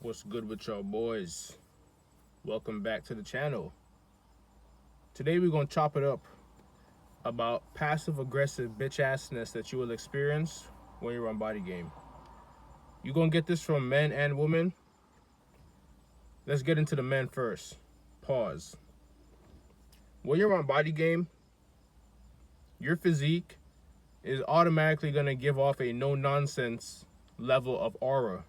What's good with y'all boys? Welcome back to the channel. Today we're gonna chop it up about passive aggressive bitch assness that you will experience when you're on BodyGame. You're gonna get this from men and women. Let's get into the men first. Pause. When you're on BodyGame, your physique is automatically gonna give off a no-nonsense level of aura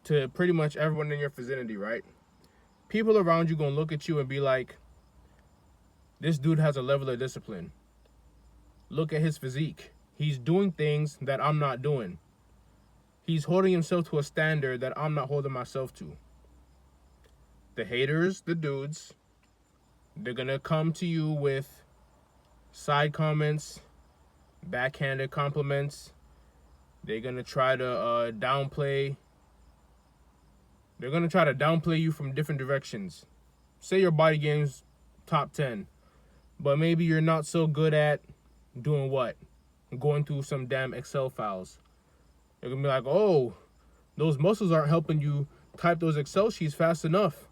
to pretty much everyone in your vicinity, right? People around you gonna look at you and be like, this dude has a level of discipline. Look at his physique. He's doing things that I'm not doing. He's holding himself to a standard that I'm not holding myself to. The haters, the dudes, they're gonna come to you with side comments, backhanded compliments. They're gonna try to downplay. They're gonna try to downplay you from different directions. Say your BodyGame's top 10, but maybe you're not so good at doing what? Going through some damn Excel files. They're gonna be like, oh, those muscles aren't helping you type those Excel sheets fast enough.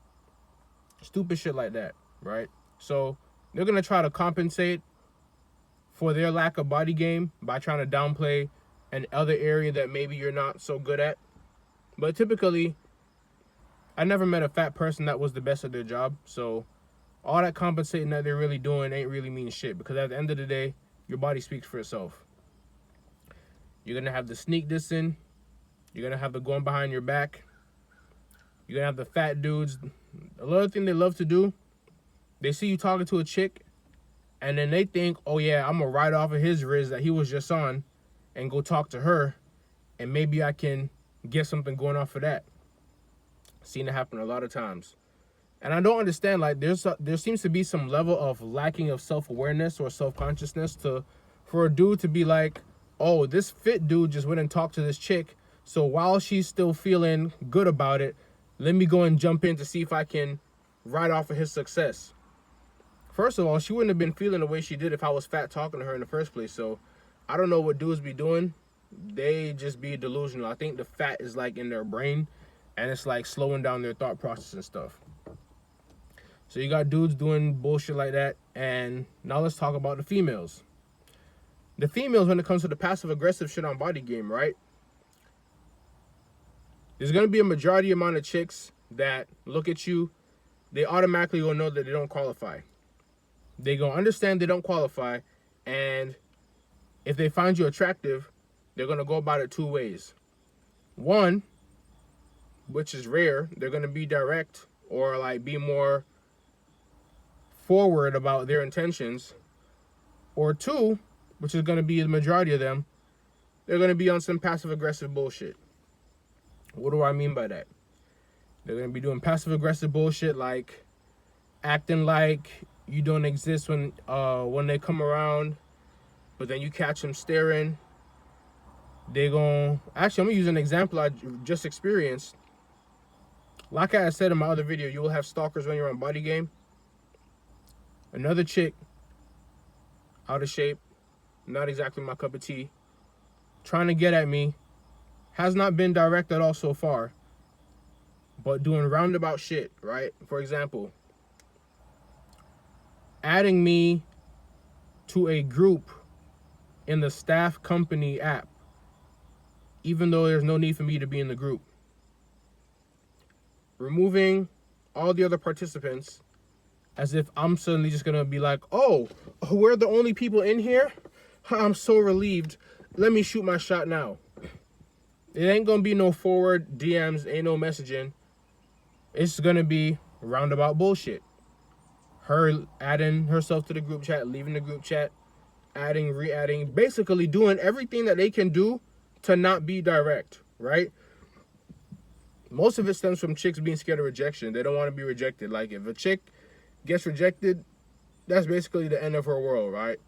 Stupid shit like that, right? So they're gonna try to compensate for their lack of BodyGame by trying to downplay an other area that maybe you're not so good at. But typically, I never met a fat person that was the best at their job. So all that compensating that they're really doing ain't really mean shit, because at the end of the day, your body speaks for itself. You're gonna have the sneak dissing. You're gonna have the going behind your back. You're gonna have the fat dudes. Another thing they love to do, they see you talking to a chick, and then they think, oh yeah, I'm gonna ride off of his riz that he was just on and go talk to her, and maybe I can get something going off of that. Seen it happen a lot of times. And I don't understand, like, there seems to be some level of lacking of self-awareness or self-consciousness for a dude to be like, oh, this fit dude just went and talked to this chick, so while she's still feeling good about it, let me go and jump in to see if I can ride off of his success. First of all, she wouldn't have been feeling the way she did if I was fat talking to her in the first place. So I don't know what dudes be doing. They just be delusional. I think the fat is like in their brain, and it's like slowing down their thought process and stuff. So you got dudes doing bullshit like that. And now let's talk about the females. The females, when it comes to the passive aggressive shit on BodyGame, right? There's going to be a majority amount of chicks that look at you. They automatically will know that they don't qualify. They going to understand they don't qualify. And if they find you attractive, they're going to go about it two ways. One, which is rare, they're going to be direct or like be more forward about their intentions. Or two, which is going to be the majority of them, they're going to be on some passive aggressive bullshit. What do I mean by that? They're going to be doing passive aggressive bullshit, like acting like you don't exist when they come around, but then you catch them staring. Actually, I'm going to use an example I just experienced. Like I said in my other video, you will have stalkers when you're on BodyGame. Another chick, out of shape, not exactly my cup of tea, trying to get at me, has not been direct at all so far, but doing roundabout shit, right? For example, adding me to a group in the staff company app, even though there's no need for me to be in the group. Removing all the other participants as if I'm suddenly just gonna be like, oh, we're the only people in here? I'm so relieved. Let me shoot my shot now. It ain't gonna be no forward DMs, ain't no messaging. It's gonna be roundabout bullshit. Her adding herself to the group chat, leaving the group chat, adding, re-adding, basically doing everything that they can do to not be direct, right? Most of it stems from chicks being scared of rejection. They don't want to be rejected. Like, if a chick gets rejected, that's basically the end of her world, right?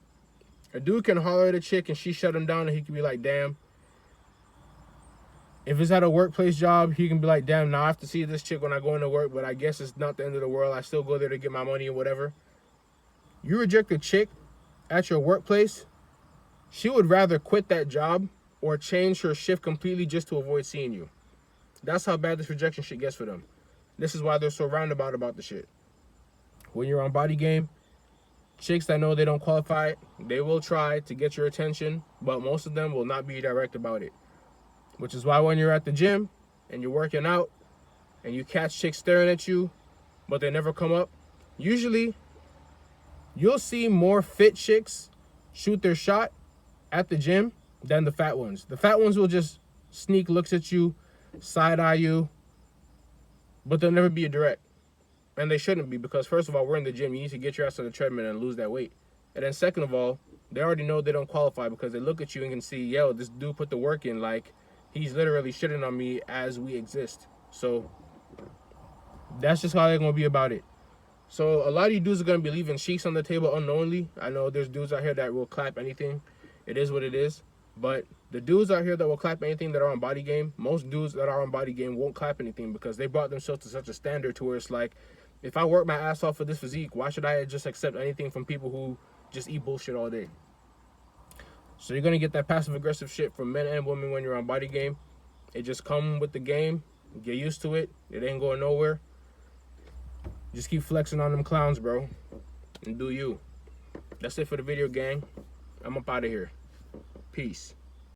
A dude can holler at a chick and she shut him down, and he can be like, damn. If it's at a workplace job, he can be like, damn, now I have to see this chick when I go into work, but I guess it's not the end of the world. I still go there to get my money or whatever. You reject a chick at your workplace, she would rather quit that job or change her shift completely just to avoid seeing you. That's how bad this rejection shit gets for them. This is why they're so roundabout about the shit. When you're on BodyGame, chicks that know they don't qualify, they will try to get your attention, but most of them will not be direct about it. Which is why when you're at the gym and you're working out and you catch chicks staring at you, but they never come up, usually you'll see more fit chicks shoot their shot at the gym than the fat ones. The fat ones will just sneak looks at you, side-eye you, but they'll never be a direct. And they shouldn't be, because first of all, we're in the gym. You need to get your ass on the treadmill and lose that weight. And then second of all, they already know they don't qualify because they look at you and can see, yo, this dude put the work in. Like, he's literally shitting on me as we exist. So that's just how they're going to be about it. So a lot of you dudes are going to be leaving cheeks on the table unknowingly. I know there's dudes out here that will clap anything. It is what it is. But the dudes out here that will clap anything that are on BodyGame, most dudes that are on BodyGame won't clap anything because they brought themselves to such a standard to where it's like, if I work my ass off for this physique, why should I just accept anything from people who just eat bullshit all day? So you're going to get that passive-aggressive shit from men and women when you're on BodyGame. It just come with the game. Get used to it. It ain't going nowhere. Just keep flexing on them clowns, bro. And do you. That's it for the video, gang. I'm up out of here. Peace.